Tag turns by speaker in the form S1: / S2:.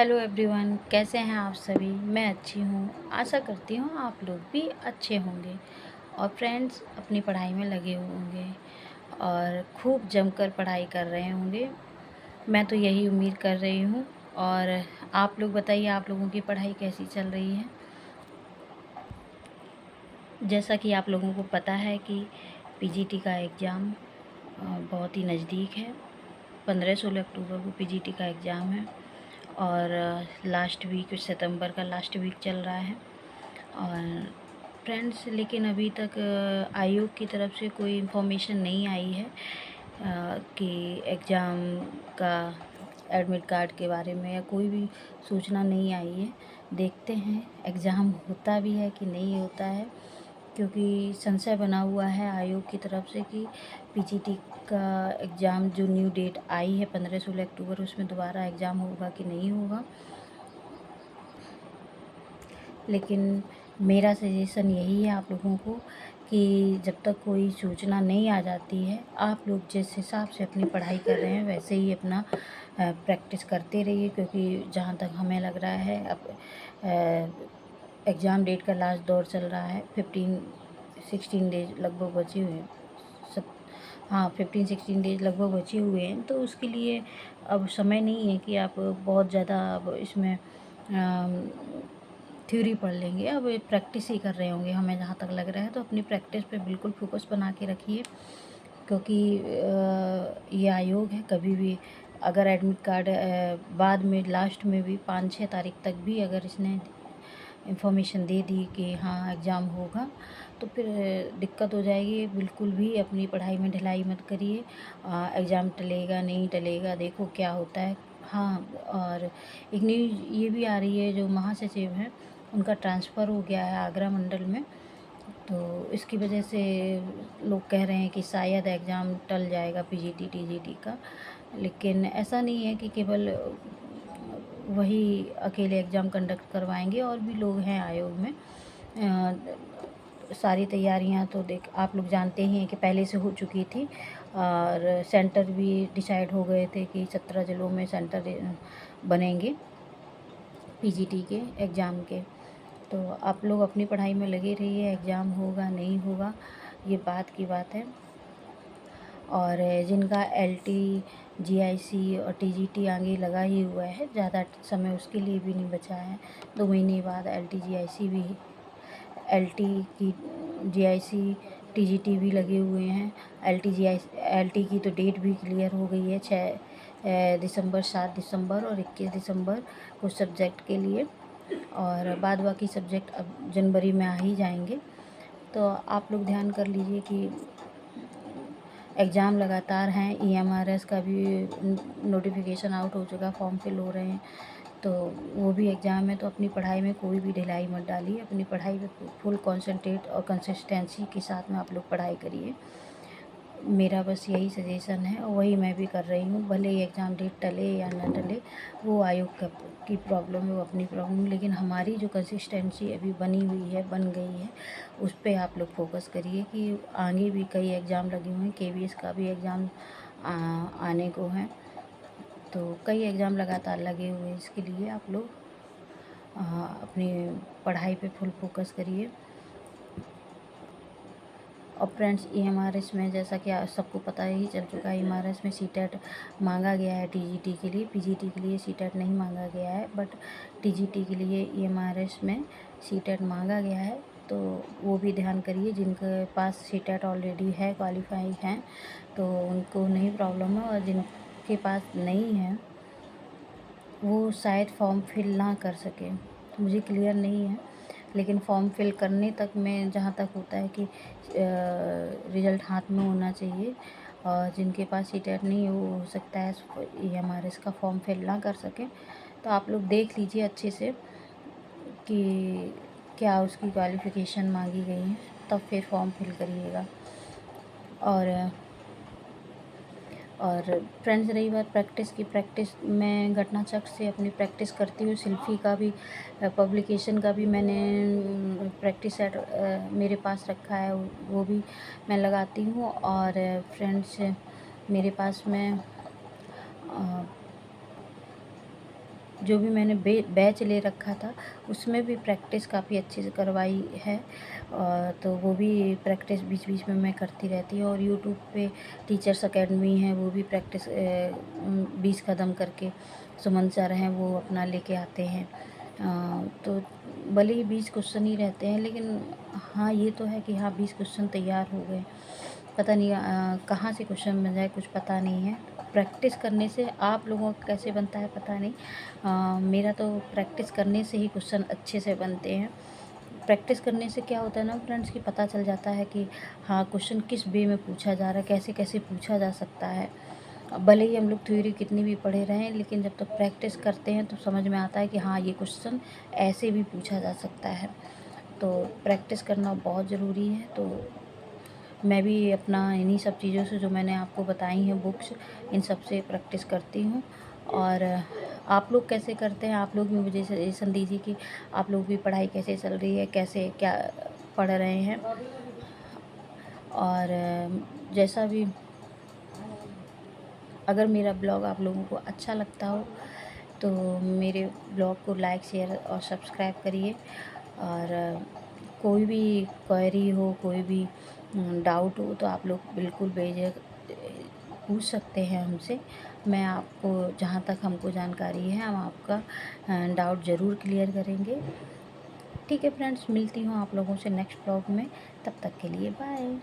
S1: Hello everyone, कैसे हैं आप सभी। मैं अच्छी हूँ। आशा करती हूँ आप लोग भी अच्छे होंगे और फ्रेंड्स अपनी पढ़ाई में लगे होंगे और खूब जमकर पढ़ाई कर रहे होंगे। मैं तो यही उम्मीद कर रही हूँ। और आप लोग बताइए, आप लोगों की पढ़ाई कैसी चल रही है। जैसा कि आप लोगों को पता है कि पीजीटी का एग्ज़ाम बहुत ही नज़दीक है। 15-16 अक्टूबर को पीजीटी का एग्ज़ाम है और लास्ट वीक सितंबर का लास्ट वीक चल रहा है। और फ्रेंड्स, लेकिन अभी तक आयोग की तरफ से कोई इन्फॉर्मेशन नहीं आई है कि एग्ज़ाम का एडमिट कार्ड के बारे में या कोई भी सूचना नहीं आई है। देखते हैं एग्ज़ाम होता भी है कि नहीं होता है, क्योंकि संशय बना हुआ है आयोग की तरफ से कि पीजीटी का एग्ज़ाम जो न्यू डेट आई है 15-16 अक्टूबर, उसमें दोबारा एग्ज़ाम होगा कि नहीं होगा। लेकिन मेरा सजेशन यही है आप लोगों को कि जब तक कोई सूचना नहीं आ जाती है, आप लोग जिस हिसाब से अपनी पढ़ाई कर रहे हैं वैसे ही अपना प्रैक्टिस करते रहिए। क्योंकि जहाँ तक हमें लग रहा है अब एग्ज़ाम डेट का लास्ट दौर चल रहा है। 15-16 डेज लगभग बचे हुए हैं। सब हाँ, 15-16 डेज लगभग बचे हुए हैं। तो उसके लिए अब समय नहीं है कि आप बहुत ज़्यादा अब इसमें थ्योरी पढ़ लेंगे। अब प्रैक्टिस ही कर रहे होंगे, हमें जहाँ तक लग रहा है। तो अपनी प्रैक्टिस पे बिल्कुल फोकस बना के रखिए, क्योंकि ये आयोग है, कभी भी अगर एडमिट कार्ड बाद में लास्ट में भी 5-6 तारीख तक भी अगर इसने इंफॉर्मेशन दे दी कि हाँ एग्ज़ाम होगा, तो फिर दिक्कत हो जाएगी। बिल्कुल भी अपनी पढ़ाई में ढिलाई मत करिए। एग्ज़ाम टलेगा नहीं टलेगा, देखो क्या होता है। हाँ, और एक न्यूज़ ये भी आ रही है, जो महासचिव हैं उनका ट्रांसफ़र हो गया है आगरा मंडल में। तो इसकी वजह से लोग कह रहे हैं कि शायद एग्ज़ाम टल जाएगा पीजीटी टीजीटी का। लेकिन ऐसा नहीं है कि केवल वही अकेले एग्ज़ाम कंडक्ट करवाएंगे, और भी लोग हैं आयोग में। सारी तैयारियां तो देख आप लोग जानते ही हैं कि पहले से हो चुकी थी, और सेंटर भी डिसाइड हो गए थे कि 17 ज़िलों में सेंटर बनेंगे पीजीटी के एग्ज़ाम के। तो आप लोग अपनी पढ़ाई में लगे रहिए। एग्ज़ाम होगा नहीं होगा ये बात की बात है। और जिनका एलटी जीआईसी और टीजीटी आगे लगा ही हुआ है, ज़्यादा समय उसके लिए भी नहीं बचा है। 2 महीने बाद एलटी जीआईसी भी, एलटी की जीआईसी टीजीटी भी लगे हुए हैं। एलटी की तो डेट भी क्लियर हो गई है, 6 दिसंबर, 7 दिसंबर और 21 दिसंबर कुछ सब्जेक्ट के लिए। और बाद बाकी सब्जेक्ट अब जनवरी में आ ही जाएंगे। तो आप लोग ध्यान कर लीजिए कि एग्ज़ाम लगातार हैं। ईएमआरएस का भी नोटिफिकेशन आउट हो चुका, फॉर्म फिल हो रहे हैं, तो वो भी एग्ज़ाम है। तो अपनी पढ़ाई में कोई भी ढिलाई मत डालिए। अपनी पढ़ाई पे फुल कॉन्सेंट्रेट और कंसिस्टेंसी के साथ में आप लोग पढ़ाई करिए। मेरा बस यही सजेशन है, और वही मैं भी कर रही हूँ। भले ही एग्ज़ाम डेट टले या ना टले, वो आयोग की प्रॉब्लम है, वो अपनी प्रॉब्लम। लेकिन हमारी जो कंसिस्टेंसी अभी बनी हुई है, बन गई है, उस पर आप लोग फोकस करिए कि आगे भी कई एग्ज़ाम लगे हुए हैं। केवीएस का भी एग्ज़ाम आने को है। तो कई एग्ज़ाम लगातार लगे हुए हैं। इसके लिए आप लोग अपनी पढ़ाई पे फुल फोकस करिए। और फ्रेंड्स, ईएमआरएस में जैसा कि सबको पता ही चल चुका है, ईएमआरएस में सीटेट मांगा गया है टीजीटी के लिए। पीजीटी के लिए सीटेट नहीं मांगा गया है, बट टीजीटी के लिए ईएमआरएस में सीटेट मांगा गया है। तो वो भी ध्यान करिए। जिनके पास सीटेट ऑलरेडी है, क्वालिफाई हैं, तो उनको नहीं प्रॉब्लम है। और जिनके पास नहीं है वो शायद फॉर्म फिल ना कर सके, मुझे क्लियर नहीं है। लेकिन फॉर्म फिल करने तक में जहाँ तक होता है कि रिज़ल्ट हाथ में होना चाहिए। और जिनके पास सीटेट नहीं है, वो हो सकता है ईएमआरएस का फॉर्म फिल ना कर सकें। तो आप लोग देख लीजिए अच्छे से कि क्या उसकी क्वालिफ़िकेशन मांगी गई है, तब फिर फॉर्म फिल करिएगा। और फ्रेंड्स, रही बात प्रैक्टिस की, प्रैक्टिस मैं घटना चक्र से अपनी प्रैक्टिस करती हूँ। सेल्फी का भी, पब्लिकेशन का भी मैंने प्रैक्टिस सेट मेरे पास रखा है, वो भी मैं लगाती हूँ। और फ्रेंड्स, मेरे पास में जो भी मैंने बैच ले रखा था उसमें भी प्रैक्टिस काफ़ी अच्छे से करवाई है। तो वो भी प्रैक्टिस बीच बीच में मैं करती रहती हूँ। और यूट्यूब पे टीचर्स अकेडमी है, वो भी प्रैक्टिस 20 कदम करके सुमन सर हैं, वो अपना लेके आते हैं। तो भले ही 20 क्वेश्चन ही रहते हैं, लेकिन हाँ ये तो है कि हाँ 20 क्वेश्चन तैयार हो गए। पता नहीं कहाँ से क्वेश्चन बन जाए, कुछ पता नहीं है। प्रैक्टिस करने से आप लोगों का कैसे बनता है पता नहीं, मेरा तो प्रैक्टिस करने से ही क्वेश्चन अच्छे से बनते हैं। प्रैक्टिस करने से क्या होता है ना फ्रेंड्स, कि पता चल जाता है कि हाँ क्वेश्चन किस वे में पूछा जा रहा है, कैसे कैसे पूछा जा सकता है। भले ही हम लोग थ्योरी कितनी भी पढ़े रहें, लेकिन जब तक प्रैक्टिस करते हैं तो समझ में आता है कि हाँ ये क्वेश्चन ऐसे भी पूछा जा सकता है। तो प्रैक्टिस करना बहुत ज़रूरी है। तो मैं भी अपना इन्हीं सब चीज़ों से, जो मैंने आपको बताई हैं बुक्स, इन सब से प्रैक्टिस करती हूँ। और आप लोग कैसे करते हैं? आप लोग भी मुझे सजेशन दीजिए कि आप लोग भी पढ़ाई कैसे चल रही है, कैसे क्या पढ़ रहे हैं। और जैसा भी, अगर मेरा ब्लॉग आप लोगों को अच्छा लगता हो तो मेरे ब्लॉग को लाइक, शेयर और सब्सक्राइब करिए। और कोई भी क्वेरी हो, कोई भी डाउट हो तो आप लोग बिल्कुल बेझिझक पूछ सकते हैं हमसे। मैं आपको जहाँ तक हमको जानकारी है, हम आपका डाउट ज़रूर क्लियर करेंगे। ठीक है फ्रेंड्स, मिलती हूँ आप लोगों से नेक्स्ट ब्लॉग में। तब तक के लिए बाय।